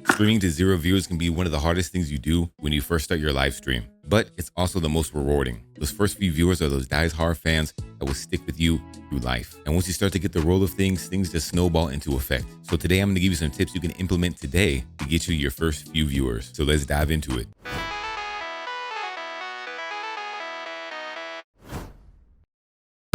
Streaming to zero viewers can be one of the hardest things you do when you first start your live stream, but it's also the most rewarding. Those first few viewers are those die-hard fans that will stick with you through life. And once you start to get the roll of things just snowball into effect. So today I'm going to give you some tips you can implement today to get you your first few viewers. So let's dive into it.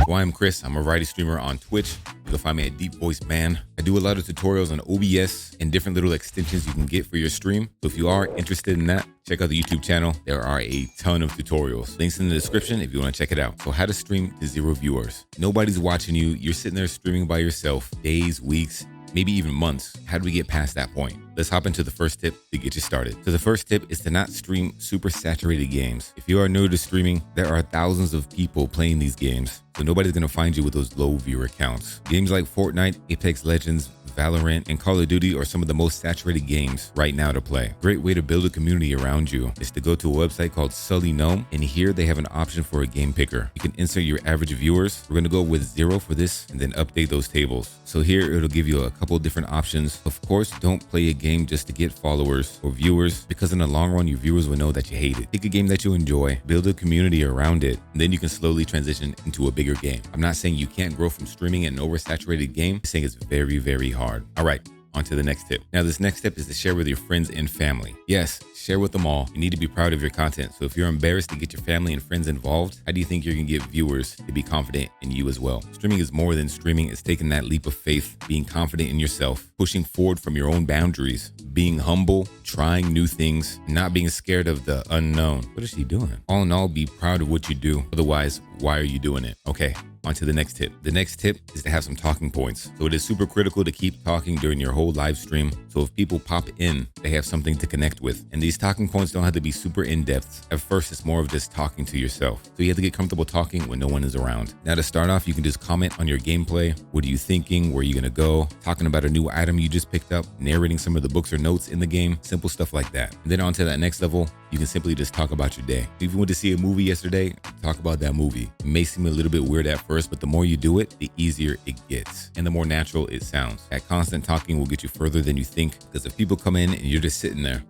Well, I'm Chris. I'm a variety streamer on Twitch. You can find me at DeepVoicedMan. I do a lot of tutorials on OBS and different little extensions you can get for your stream. So if you are interested in that, check out the YouTube channel. There are a ton of tutorials. Links in the description if you want to check it out. So how to stream to zero viewers. Nobody's watching you. You're sitting there streaming by yourself, days, weeks, maybe even months. How do we get past that point? Let's hop into the first tip to get you started. So the first tip is to not stream super saturated games. If you are new to streaming, there are thousands of people playing these games. So nobody's going to find you with those low viewer counts. Games like Fortnite, Apex Legends, Valorant, and Call of Duty are some of the most saturated games right now to play. Great way to build a community around you is to go to a website called Sully Gnome, and here they have an option for a game picker. You can insert your average viewers. We're going to go with 0 for this and then update those tables. So here it'll give you a couple different options. Of course, don't play a game just to get followers or viewers, because in the long run, your viewers will know that you hate it. Pick a game that you enjoy, build a community around it, and then you can slowly transition into a bigger game. I'm not saying you can't grow from streaming an oversaturated game. I'm saying it's very, very hard. All right, on to the next tip. Now, this next tip is to share with your friends and family. Yes, share with them all. You need to be proud of your content. So if you're embarrassed to get your family and friends involved, how do you think you're gonna get viewers to be confident in you as well? Streaming is more than streaming. It's taking that leap of faith, being confident in yourself, pushing forward from your own boundaries, being humble, trying new things, not being scared of the unknown. What is she doing? All in all, be proud of what you do. Otherwise, why are you doing it? Okay. On to the next tip. The next tip is to have some talking points. So it is super critical to keep talking during your whole live stream. So if people pop in, they have something to connect with. And these talking points don't have to be super in-depth. At first, it's more of just talking to yourself. So you have to get comfortable talking when no one is around. Now to start off, you can just comment on your gameplay. What are you thinking? Where are you gonna go? Talking about a new item you just picked up, narrating some of the books or notes in the game, simple stuff like that. And then on to that next level, you can simply just talk about your day. If you went to see a movie yesterday, talk about that movie. It may seem a little bit weird at first, but the more you do it, the easier it gets and the more natural it sounds. That constant talking will get you further than you think, because if people come in and you're just sitting there,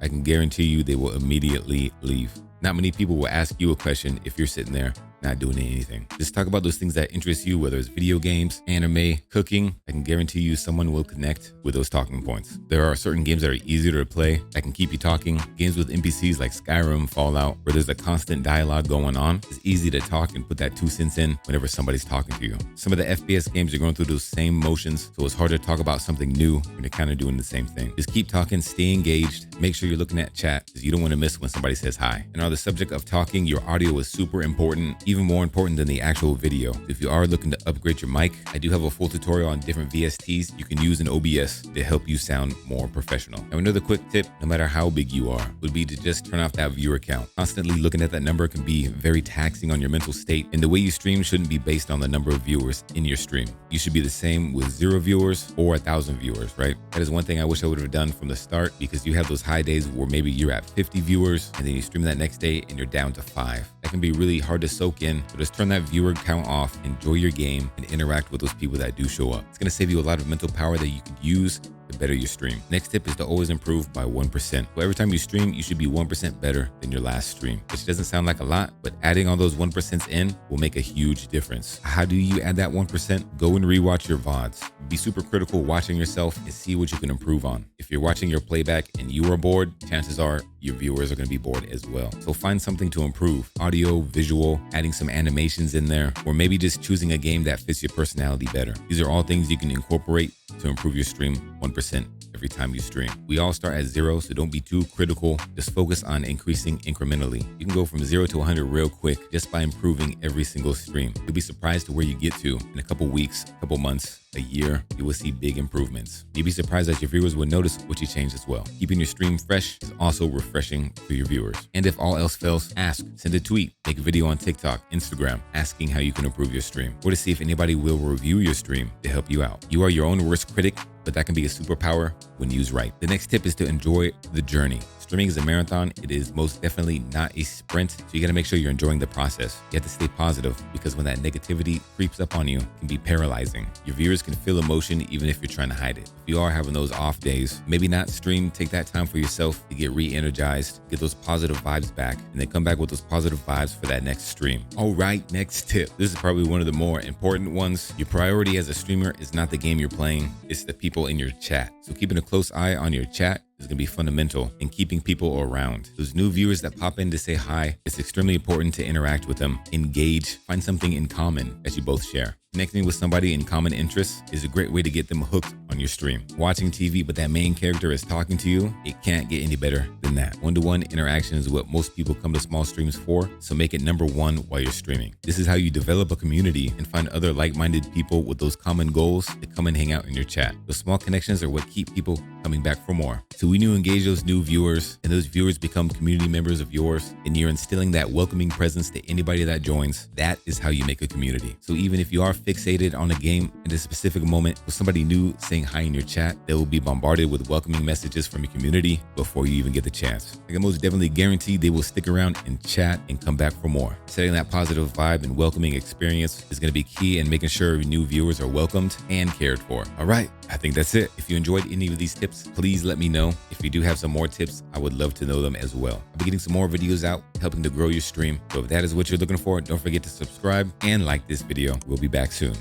I can guarantee you they will immediately leave. Not many people will ask you a question if you're sitting there not doing anything. Just talk about those things that interest you, whether it's video games, anime, cooking. I can guarantee you someone will connect with those talking points. There are certain games that are easier to play that can keep you talking. Games with NPCs like Skyrim, Fallout, where there's a constant dialogue going on. It's easy to talk and put that 2 cents in whenever somebody's talking to you. Some of the FPS games are going through those same motions, so it's hard to talk about something new when you're kind of doing the same thing. Just keep talking, stay engaged, make sure you're looking at chat, because you don't want to miss when somebody says hi. And on the subject of talking, your audio is super important, even more important than the actual video. If you are looking to upgrade your mic, I do have a full tutorial on different VSTs you can use in OBS to help you sound more professional. Now, another quick tip, no matter how big you are, would be to just turn off that viewer count. Constantly looking at that number can be very taxing on your mental state, and the way you stream shouldn't be based on the number of viewers in your stream. You should be the same with 0 viewers or 1,000 viewers, right? That is one thing I wish I would have done from the start, because you have those high days where maybe you're at 50 viewers and then you stream that next day and you're down to 5. That can be really hard to soak in. So just turn that viewer count off, enjoy your game, and interact with those people that do show up. It's going to save you a lot of mental power that you can use to better your stream. Next tip is to always improve by 1%. So every time you stream, you should be 1% better than your last stream, which doesn't sound like a lot, but adding all those 1% in will make a huge difference. How do you add that 1%? Go and rewatch your VODs. Be super critical watching yourself and see what you can improve on. If you're watching your playback and you are bored, chances are your viewers are going to be bored as well. So find something to improve. Audio, visual, adding some animations in there, or maybe just choosing a game that fits your personality better. These are all things you can incorporate to improve your stream 1% every time you stream. We all start at 0, so don't be too critical. Just focus on increasing incrementally. You can go from 0 to 100 real quick just by improving every single stream. You'll be surprised to where you get to in a couple weeks, a couple months, a year. You will see big improvements. You'll be surprised that your viewers will notice what you changed as well. Keeping your stream fresh is also refreshing for your viewers. And if all else fails, ask, send a tweet, make a video on TikTok, Instagram, asking how you can improve your stream, or to see if anybody will review your stream to help you out. You are your own worst critic, but that can be a superpower when used right. The next tip is to enjoy the journey. Streaming is a marathon. It is most definitely not a sprint. So you got to make sure you're enjoying the process. You have to stay positive because when that negativity creeps up on you, it can be paralyzing. Your viewers can feel emotion even if you're trying to hide it. If you are having those off days, maybe not stream. Take that time for yourself to get re-energized, get those positive vibes back, and then come back with those positive vibes for that next stream. All right, next tip. This is probably one of the more important ones. Your priority as a streamer is not the game you're playing, it's the people in your chat. So keeping a close eye on your chat is going to be fundamental in keeping people around. Those new viewers that pop in to say hi, it's extremely important to interact with them, engage, find something in common that you both share. Connecting with somebody in common interests is a great way to get them hooked on your stream. Watching TV, but that main character is talking to you, it can't get any better than that. One-to-one interaction is what most people come to small streams for, so make it number one while you're streaming. This is how you develop a community and find other like-minded people with those common goals to come and hang out in your chat. Those small connections are what keep people coming back for more. So when you engage those new viewers and those viewers become community members of yours and you're instilling that welcoming presence to anybody that joins, that is how you make a community. So even if you are fixated on a game at a specific moment with somebody new saying hi in your chat, they will be bombarded with welcoming messages from your community before you even get the chance. I can most definitely guarantee they will stick around and chat and come back for more. Setting that positive vibe and welcoming experience is going to be key in making sure new viewers are welcomed and cared for. All right, I think that's it. If you enjoyed any of these tips, please let me know. If you do have some more tips, I would love to know them as well. I'll be getting some more videos out helping to grow your stream. So if that is what you're looking for, don't forget to subscribe and like this video. We'll be back soon.